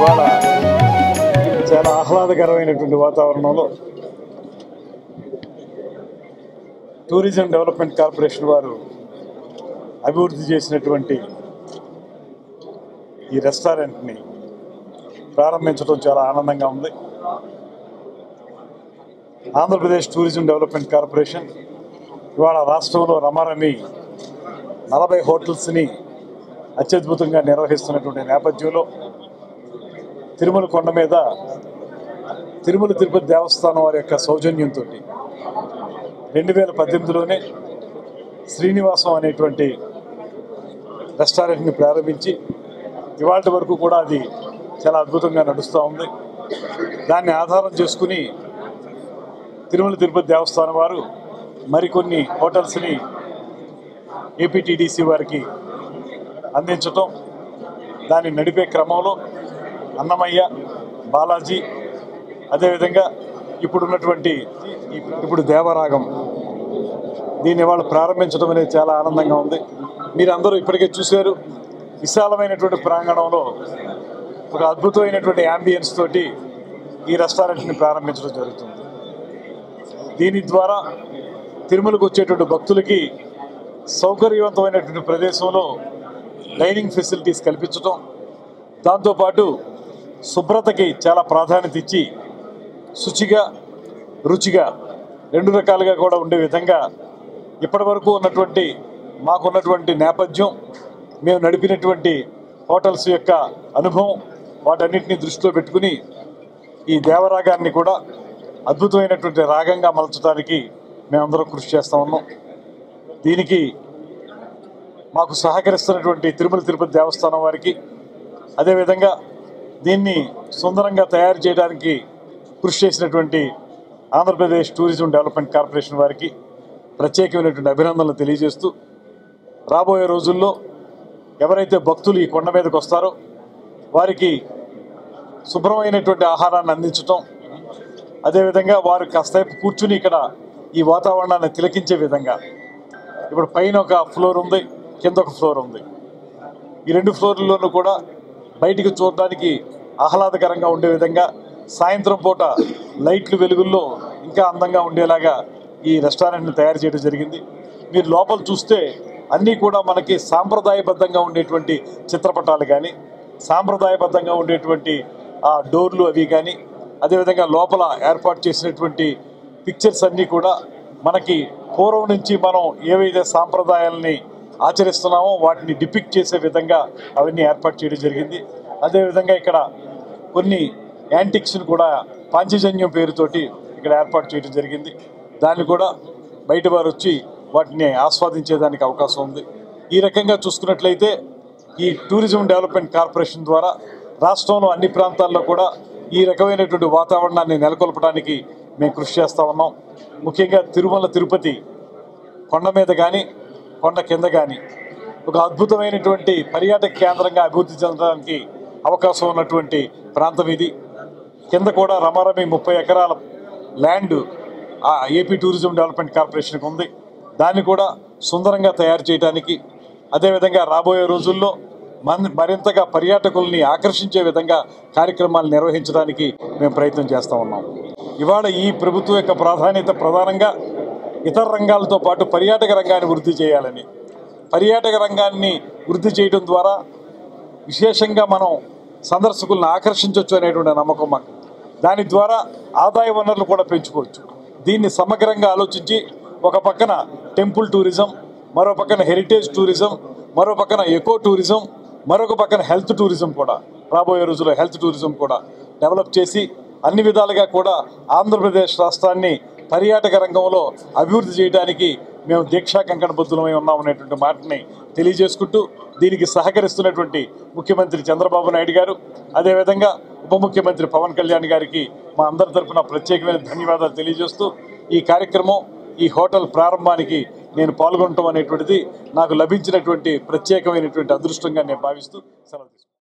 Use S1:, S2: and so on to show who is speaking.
S1: ఇవాళ చాలా ఆహ్లాదకరమైనటువంటి వాతావరణంలో టూరిజం డెవలప్మెంట్ కార్పొరేషన్ వారు అభివృద్ధి చేసినటువంటి ఈ రెస్టారెంట్ని ప్రారంభించడం చాలా ఆనందంగా ఉంది. ఆంధ్రప్రదేశ్ టూరిజం డెవలప్మెంట్ కార్పొరేషన్ ఇవాళ రాష్ట్రంలో రమారమి 40 హోటల్స్ని అత్యద్భుతంగా నిర్వహిస్తున్నటువంటి నేపథ్యంలో తిరుమల కొండ మీద తిరుమల తిరుపతి దేవస్థానం వారి యొక్క సౌజన్యంతో 2018లోనే శ్రీనివాసం అనేటువంటి రెస్టారెంట్ని ప్రారంభించి ఇవాళ వరకు కూడా అది చాలా అద్భుతంగా నడుస్తూ ఉంది. దాన్ని ఆధారం చేసుకుని తిరుమల తిరుపతి దేవస్థానం వారు మరికొన్ని హోటల్స్ని ఏపీటీడీసీ వారికి అందించటం, దాన్ని నడిపే క్రమంలో అన్నమయ్య, బాలాజీ, అదేవిధంగా ఇప్పుడు దేవరాగం దీన్ని ఇవాళ ప్రారంభించడం అనేది చాలా ఆనందంగా ఉంది. మీరందరూ ఇప్పటికే చూశారు, విశాలమైనటువంటి ప్రాంగణంలో ఒక అద్భుతమైనటువంటి యాంబియన్స్ తోటి ఈ రెస్టారెంట్ని ప్రారంభించడం జరుగుతుంది. దీని ద్వారా తిరుమలకు వచ్చేటువంటి భక్తులకి సౌకర్యవంతమైనటువంటి ప్రదేశంలో డైనింగ్ ఫెసిలిటీస్ కల్పించడం, దాంతోపాటు శుభ్రతకి చాలా ప్రాధాన్యత ఇచ్చి శుచిగా రుచిగా 2 రకాలుగా కూడా ఉండే విధంగా ఇప్పటి వరకు మాకున్నటువంటి నేపథ్యం, మేము నడిపినటువంటి హోటల్స్ యొక్క అనుభవం, వాటన్నిటిని దృష్టిలో పెట్టుకుని ఈ దేవరాగాన్ని కూడా అద్భుతమైనటువంటి రాగంగా మలచడానికి మేమందరం కృషి చేస్తూ ఉన్నాం. దీనికి మాకు సహకరిస్తున్నటువంటి తిరుమల తిరుపతి దేవస్థానం వారికి, అదేవిధంగా దీన్ని సుందరంగా తయారు చేయడానికి కృషి చేసినటువంటి ఆంధ్రప్రదేశ్ టూరిజం డెవలప్మెంట్ కార్పొరేషన్ వారికి ప్రత్యేకమైనటువంటి అభినందనలు తెలియజేస్తూ, రాబోయే రోజుల్లో ఎవరైతే భక్తులు ఈ కొండ మీదకి వస్తారో వారికి శుభ్రమైనటువంటి ఆహారాన్ని అందించటం, అదేవిధంగా వారు కాసేపు కూర్చుని ఇక్కడ ఈ వాతావరణాన్ని తిలకించే విధంగా, ఇప్పుడు పైన ఒక ఫ్లోర్ ఉంది, కింద ఒక ఫ్లోర్ ఉంది. ఈ 2 ఫ్లోర్లలోనూ కూడా బయటికి చూడడానికి ఆహ్లాదకరంగా ఉండే విధంగా సాయంత్రం పూట లైట్లు వెలుగుల్లో ఇంకా అందంగా ఉండేలాగా ఈ రెస్టారెంట్ని తయారు చేయడం జరిగింది. మీరు లోపల చూస్తే అన్నీ కూడా మనకి సాంప్రదాయబద్ధంగా ఉండేటువంటి చిత్రపటాలు కానీ, సాంప్రదాయబద్ధంగా ఉండేటువంటి ఆ డోర్లు అవి కానీ, అదేవిధంగా లోపల ఏర్పాటు చేసినటువంటి పిక్చర్స్ అన్నీ కూడా మనకి పూర్వం నుంచి మనం ఏవైతే సాంప్రదాయాలని ఆచరిస్తున్నామో వాటిని డిపిక్ట్ చేసే విధంగా అవన్నీ ఏర్పాటు చేయడం జరిగింది. అదేవిధంగా ఇక్కడ కొన్ని యాంటిక్స్ని కూడా పాంచజన్యం పేరుతోటి ఇక్కడ ఏర్పాటు చేయడం జరిగింది. దాన్ని కూడా బయట వారు వచ్చి వాటిని ఆస్వాదించేదానికి అవకాశం ఉంది. ఈ రకంగా చూసుకున్నట్లయితే ఈ టూరిజం డెవలప్మెంట్ కార్పొరేషన్ ద్వారా రాష్ట్రంలో అన్ని ప్రాంతాల్లో కూడా ఈ రకమైనటువంటి వాతావరణాన్ని నెలకొల్పడానికి మేము కృషి చేస్తూ ఉన్నాం. ముఖ్యంగా తిరుమల తిరుపతి కొండ మీద కానీ కొండ కింద కానీ ఒక అద్భుతమైనటువంటి పర్యాటక కేంద్రంగా అభివృద్ధి చెందడానికి అవకాశం ఉన్నటువంటి ప్రాంతం ఇది. కింద కూడా రమారమి 30 ఎకరాల ల్యాండ్ ఏపీ టూరిజం డెవలప్మెంట్ కార్పొరేషన్కి ఉంది. దాన్ని కూడా సుందరంగా తయారు చేయడానికి, అదేవిధంగా రాబోయే రోజుల్లో మరింతగా పర్యాటకుల్ని ఆకర్షించే విధంగా కార్యక్రమాలు నిర్వహించడానికి మేము ప్రయత్నం చేస్తూ ఉన్నాం. ఇవాళ ఈ ప్రభుత్వం యొక్క ప్రాధాన్యత ప్రధానంగా ఇతర రంగాలతో పాటు పర్యాటక రంగాన్ని వృద్ధి చేయాలని, పర్యాటక రంగాన్ని వృద్ధి చేయడం ద్వారా విశేషంగా మనం సందర్శకులను ఆకర్షించవచ్చు అనేటువంటి నమ్మకం మాకు. దాని ద్వారా ఆదాయ వనరులు కూడా పెంచుకోవచ్చు. దీన్ని సమగ్రంగా ఆలోచించి ఒక పక్కన టెంపుల్ టూరిజం, మరో పక్కన హెరిటేజ్ టూరిజం, మరో పక్కన ఎకో టూరిజం, మరొక పక్కన హెల్త్ టూరిజం కూడా రాబోయే రోజుల్లో హెల్త్ టూరిజం కూడా డెవలప్ చేసి అన్ని విధాలుగా కూడా ఆంధ్రప్రదేశ్ రాష్ట్రాన్ని పర్యాటక రంగంలో అభివృద్ధి చేయడానికి మేము దీక్షా కంకణబద్ధులమై ఉన్నామనేటువంటి మాటని తెలియజేసుకుంటూ, దీనికి సహకరిస్తున్నటువంటి ముఖ్యమంత్రి చంద్రబాబు నాయుడు గారు, అదేవిధంగా ఉప ముఖ్యమంత్రి పవన్ కళ్యాణ్ గారికి మా అందరి తరఫున ప్రత్యేకమైన ధన్యవాదాలు తెలియజేస్తూ, ఈ కార్యక్రమం ఈ హోటల్ ప్రారంభానికి నేను పాల్గొనటం అనేటువంటిది నాకు లభించినటువంటి ప్రత్యేకమైనటువంటి అదృష్టంగా నేను భావిస్తూ సెలవు తీసుకుంటాను.